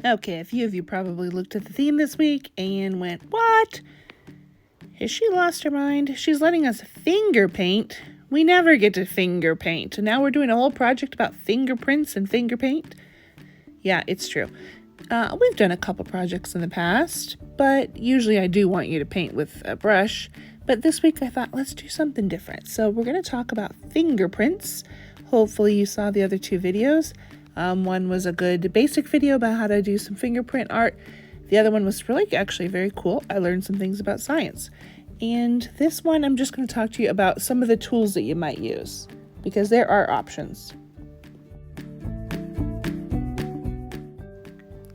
Okay, a few of you probably looked at the theme this week and went, what? Has she lost her mind? She's letting us finger paint. We never get to finger paint. And now we're doing a whole project about fingerprints and finger paint. Yeah, it's true. We've done a couple projects in the past, but usually I do want you to paint with a brush. But this week I thought, let's do something different. So we're going to talk about fingerprints. Hopefully you saw the other two videos. One was a good basic video about how to do some fingerprint art. The other one was really actually very cool. I learned some things about science. And this one, I'm just going to talk to you about some of the tools that you might use, because there are options.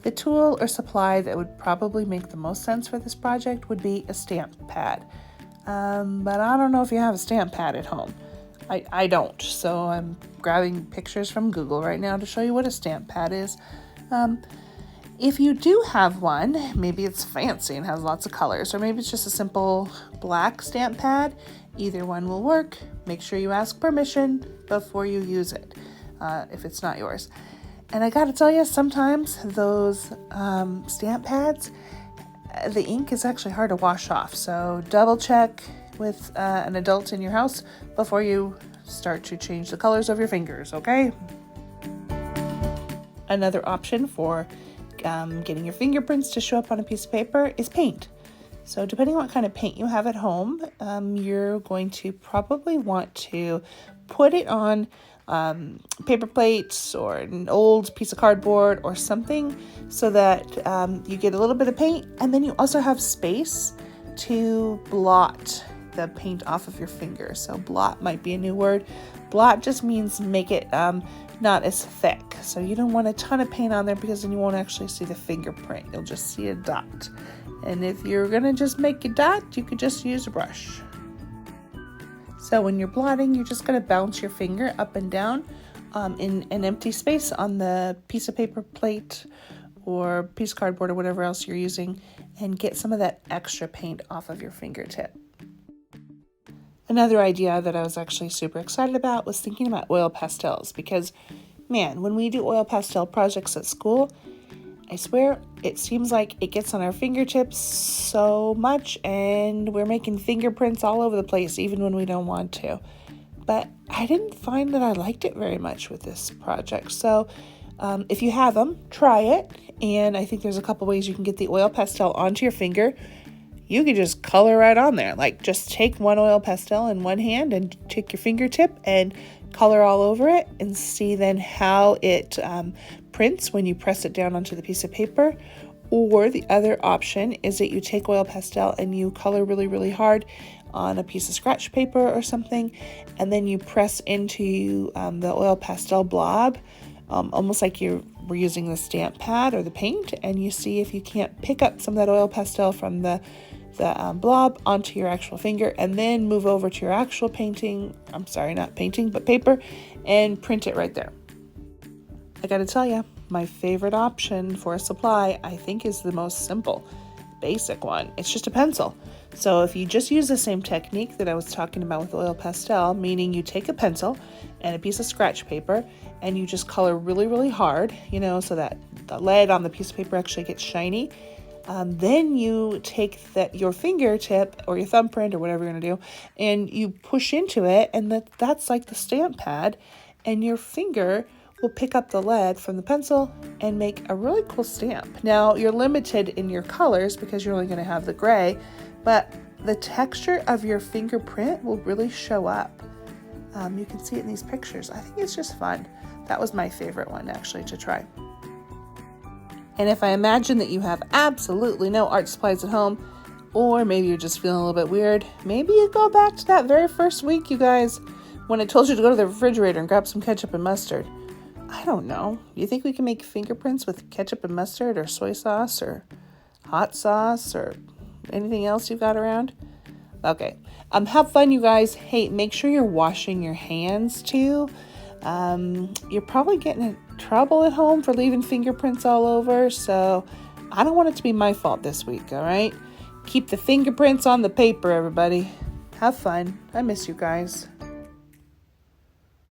The tool or supply that would probably make the most sense for this project would be a stamp pad. But I don't know if you have a stamp pad at home. I don't, so I'm grabbing pictures from Google right now to show you what a stamp pad is. If you do have one, maybe it's fancy and has lots of colors, or maybe it's just a simple black stamp pad. Either one will work. Make sure you ask permission before you use it, if it's not yours. And I gotta tell you, sometimes those stamp pads, the ink is actually hard to wash off. So double check with an adult in your house before you start to change the colors of your fingers, okay? Another option for getting your fingerprints to show up on a piece of paper is paint. So depending on what kind of paint you have at home, you're going to probably want to put it on paper plates or an old piece of cardboard or something, so that you get a little bit of paint, and then you also have space to blot the paint off of your finger. So blot might be a new word. Blot just means make it not as thick. So you don't want a ton of paint on there, because then you won't actually see the fingerprint. You'll just see a dot. And if you're gonna just make a dot, you could just use a brush. So when you're blotting, you're just gonna bounce your finger up and down in an empty space on the piece of paper plate or piece of cardboard or whatever else you're using, and get some of that extra paint off of your fingertip. Another idea that I was actually super excited about was thinking about oil pastels, because man, when we do oil pastel projects at school, I swear it seems like it gets on our fingertips so much, and we're making fingerprints all over the place even when we don't want to. But I didn't find that I liked it very much with this project. So if you have them, try it. And I think there's a couple ways you can get the oil pastel onto your finger. You can just color right on there. Like, just take one oil pastel in one hand and take your fingertip and color all over it, and see then how it prints when you press it down onto the piece of paper. Or the other option is that you take oil pastel and you color really, really hard on a piece of scratch paper or something, and then you press into the oil pastel blob, almost like you were using the stamp pad or the paint, and you see if you can't pick up some of that oil pastel from the blob onto your actual finger, and then move over to your actual painting, I'm sorry, not painting, but paper, and print it right there. I gotta tell you, my favorite option for a supply, I think, is the most simple, basic one. It's just a pencil. So if you just use the same technique that I was talking about with oil pastel, meaning you take a pencil and a piece of scratch paper, and you just color really, really hard, so that the lead on the piece of paper actually gets shiny. Then you take your fingertip or your thumbprint or whatever you're going to do, and you push into it, and that's like the stamp pad, and your finger will pick up the lead from the pencil and make a really cool stamp. Now, you're limited in your colors because you're only going to have the gray, but the texture of your fingerprint will really show up. You can see it in these pictures. I think it's just fun. That was my favorite one, actually, to try. And if I imagine that you have absolutely no art supplies at home, or maybe you're just feeling a little bit weird, maybe you go back to that very first week, you guys, when I told you to go to the refrigerator and grab some ketchup and mustard. I don't know. Do you think we can make fingerprints with ketchup and mustard, or soy sauce, or hot sauce, or anything else you've got around? Okay. Have fun, you guys. Hey, make sure you're washing your hands too. You're probably getting in trouble at home for leaving fingerprints all over, so I don't want it to be my fault this week, all right? Keep the fingerprints on the paper, everybody. Have fun. I miss you guys.